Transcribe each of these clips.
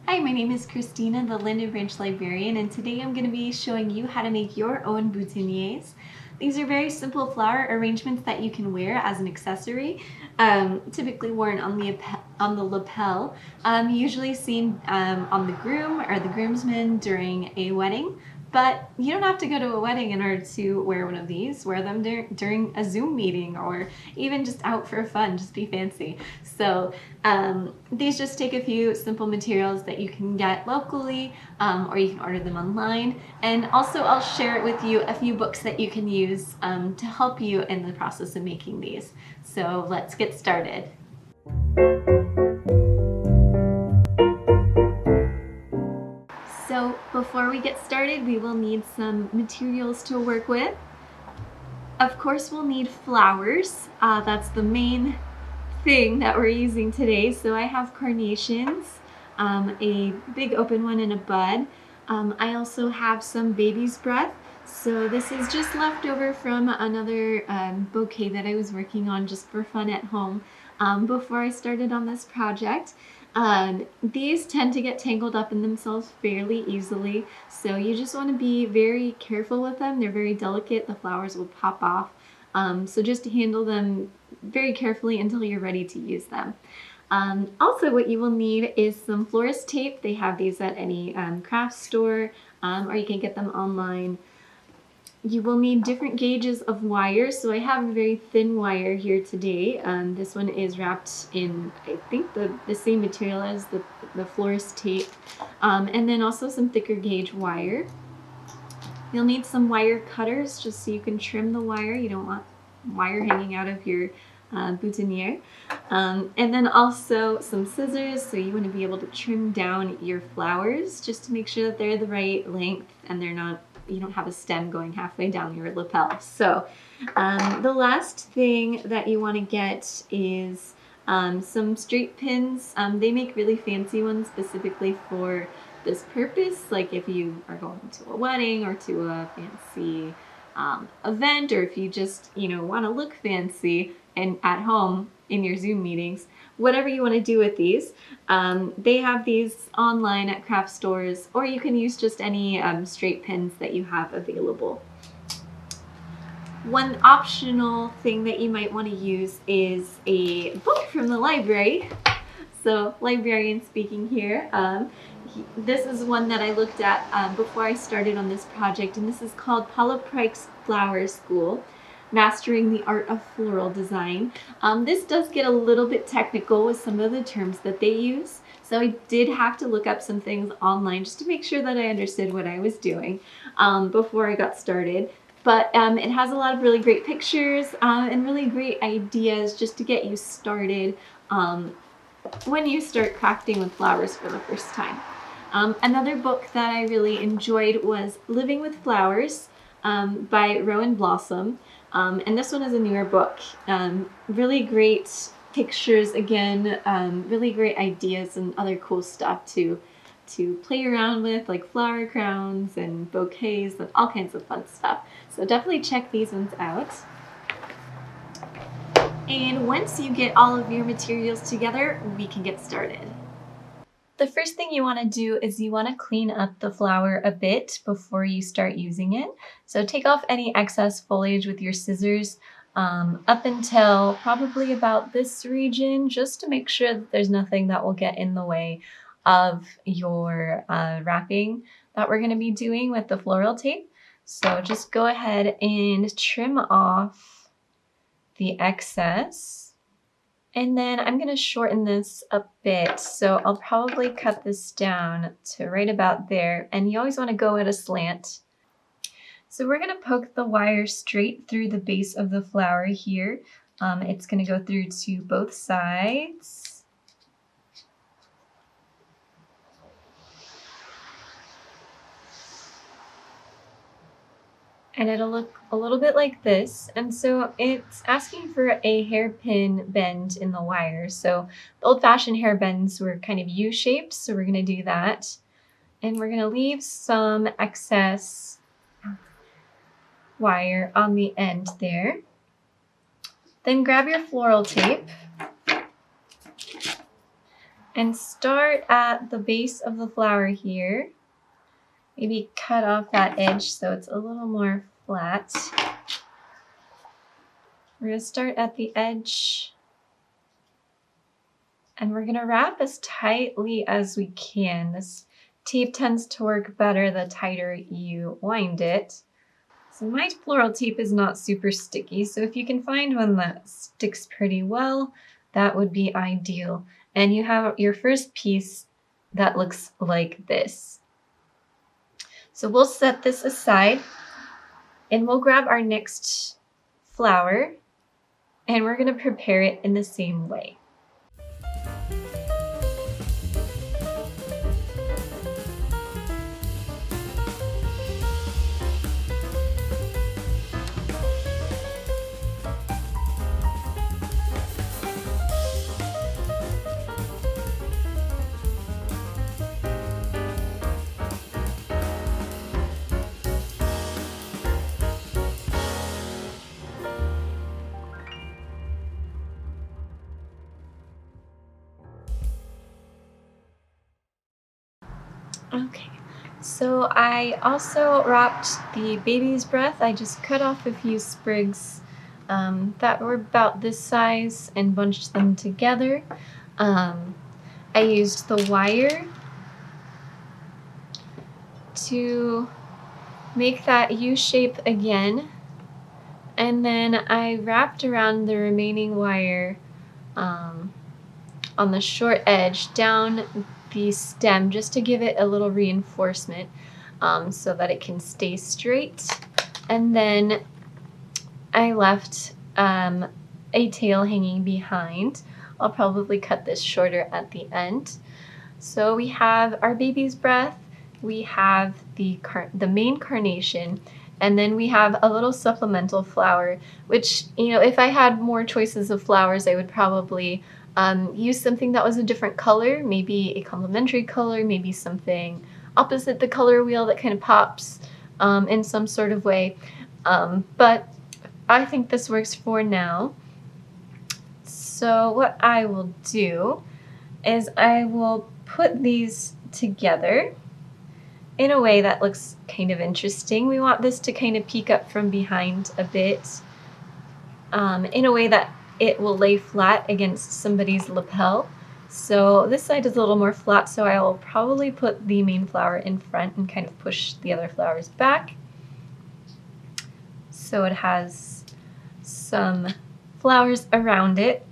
Hi, my name is Christina, the Linden Branch Librarian, and today I'm going to be showing you how to make your own boutonnieres. These are very simple flower arrangements that you can wear as an accessory, typically worn on the lapel, usually seen on the groom or the groomsman during a wedding. But you don't have to go to a wedding in order to wear one of these. Wear them during a Zoom meeting or even just out for fun, just be fancy. So these just take a few simple materials that you can get locally, or you can order them online. And also I'll share with you a few books that you can use to help you in the process of making these. So let's get started. So before we get started, we will need some materials to work with. Of course, we'll need flowers. That's the main thing that we're using today. So I have carnations, a big open one and a bud. I also have some baby's breath. So this is just left over from another bouquet that I was working on just for fun at home before I started on this project. These tend to get tangled up in themselves fairly easily, so you just want to be very careful with them. They're very delicate. The flowers will pop off, so just handle them very carefully until you're ready to use them. Also, what you will need is some florist tape. They have these at any craft store, or you can get them online. You will need different gauges of wire. So I have a very thin wire here today. This one is wrapped in, I think, the same material as the florist tape. And then also some thicker gauge wire. You'll need some wire cutters just so you can trim the wire. You don't want wire hanging out of your boutonniere. And then also some scissors, so you want to be able to trim down your flowers just to make sure that they're the right length and you don't have a stem going halfway down your lapel. So the last thing that you want to get is some straight pins. They make really fancy ones specifically for this purpose, like if you are going to a wedding or to a fancy event, or if you just want to look fancy and at home in your Zoom meetings, whatever you want to do with these. They have these online at craft stores, or you can use just any straight pins that you have available. One optional thing that you might want to use is a book from the library. So, librarian speaking here. This is one that I looked at before I started on this project, and this is called Paula Pryke's Flower School, Mastering the Art of Floral Design. This does get a little bit technical with some of the terms that they use, so I did have to look up some things online just to make sure that I understood what I was doing before I got started. But it has a lot of really great pictures and really great ideas just to get you started when you start crafting with flowers for the first time. Another book that I really enjoyed was Living with Flowers by Rowan Blossom. And this one is a newer book. Really great pictures again, really great ideas and other cool stuff to play around with, like flower crowns and bouquets and all kinds of fun stuff. So definitely check these ones out. And once you get all of your materials together, we can get started. The first thing you want to do is you want to clean up the flower a bit before you start using it. So take off any excess foliage with your scissors up until probably about this region, just to make sure that there's nothing that will get in the way of your wrapping that we're going to be doing with the floral tape. So just go ahead and trim off the excess. And then I'm going to shorten this a bit, so I'll probably cut this down to right about there, and you always want to go at a slant. So we're going to poke the wire straight through the base of the flower here. It's going to go through to both sides. And it'll look a little bit like this. And so it's asking for a hairpin bend in the wire. So the old-fashioned hair bends were kind of U-shaped, so we're going to do that. And we're going to leave some excess wire on the end there. Then grab your floral tape And start at the base of the flower here. Maybe cut off that edge so it's a little more flat. We're going to start at the edge and we're going to wrap as tightly as we can. This tape tends to work better the tighter you wind it. So my floral tape is not super sticky, so if you can find one that sticks pretty well, that would be ideal. And you have your first piece that looks like this. So we'll set this aside and we'll grab our next flower and we're going to prepare it in the same way. Okay, so I also wrapped the baby's breath. I just cut off a few sprigs that were about this size and bunched them together. I used the wire to make that U shape again, and then I wrapped around the remaining wire on the short edge down the stem just to give it a little reinforcement so that it can stay straight. And then I left a tail hanging behind. I'll probably cut this shorter at the end. So we have our baby's breath, we have the main carnation, and then we have a little supplemental flower, which, you know, if I had more choices of flowers, I would probably use something that was a different color, maybe a complementary color, maybe something opposite the color wheel that kind of pops in some sort of way. But I think this works for now. So what I will do is I will put these together in a way that looks kind of interesting. We want this to kind of peek up from behind a bit in a way that it will lay flat against somebody's lapel. So this side is a little more flat, so I will probably put the main flower in front and kind of push the other flowers back. So it has some flowers around it.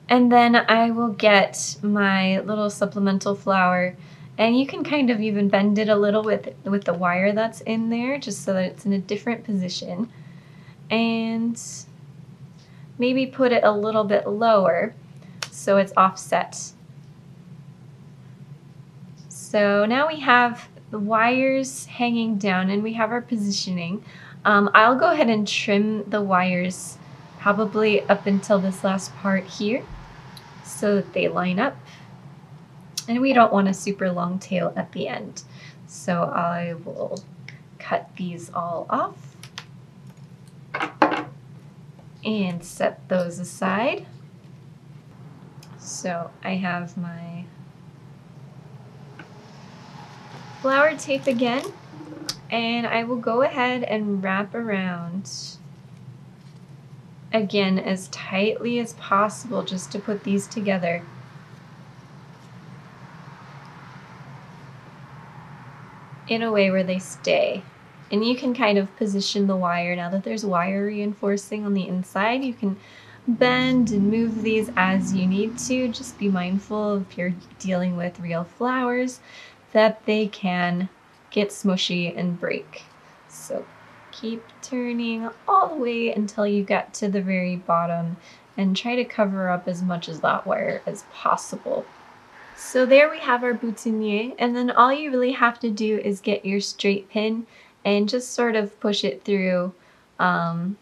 And then I will get my little supplemental flower, and you can kind of even bend it a little with the wire that's in there, just so that it's in a different position. And maybe put it a little bit lower so it's offset. So now we have the wires hanging down and we have our positioning. I'll go ahead and trim the wires probably up until this last part here so that they line up. And we don't want a super long tail at the end. So I will cut these all off and set those aside. So I have my flower tape again, and I will go ahead and wrap around again as tightly as possible just to put these together. In a way where they stay. And you can kind of position the wire. Now that there's wire reinforcing on the inside, you can bend and move these as you need to. Just be mindful if you're dealing with real flowers that they can get smushy and break. So keep turning all the way until you get to the very bottom and try to cover up as much of that wire as possible. So there we have our boutonniere, and then all you really have to do is get your straight pin and just sort of push it through one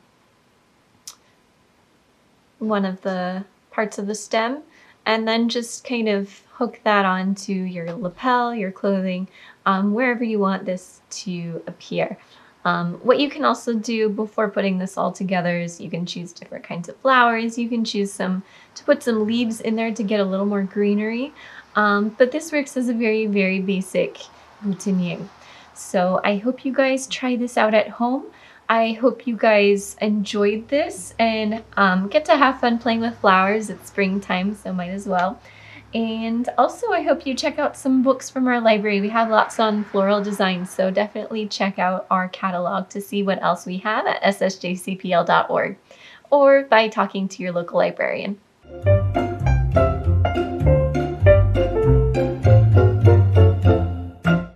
of the parts of the stem, and then just kind of hook that onto your lapel, your clothing, wherever you want this to appear. What you can also do before putting this all together is you can choose different kinds of flowers. You can choose to put some leaves in there to get a little more greenery. but this works as a very, very basic boutonniere. So I hope you guys try this out at home. I hope you guys enjoyed this and get to have fun playing with flowers. It's springtime, so might as well. And also I hope you check out some books from our library. We have lots on floral design, so definitely check out our catalog to see what else we have at ssjcpl.org or by talking to your local librarian.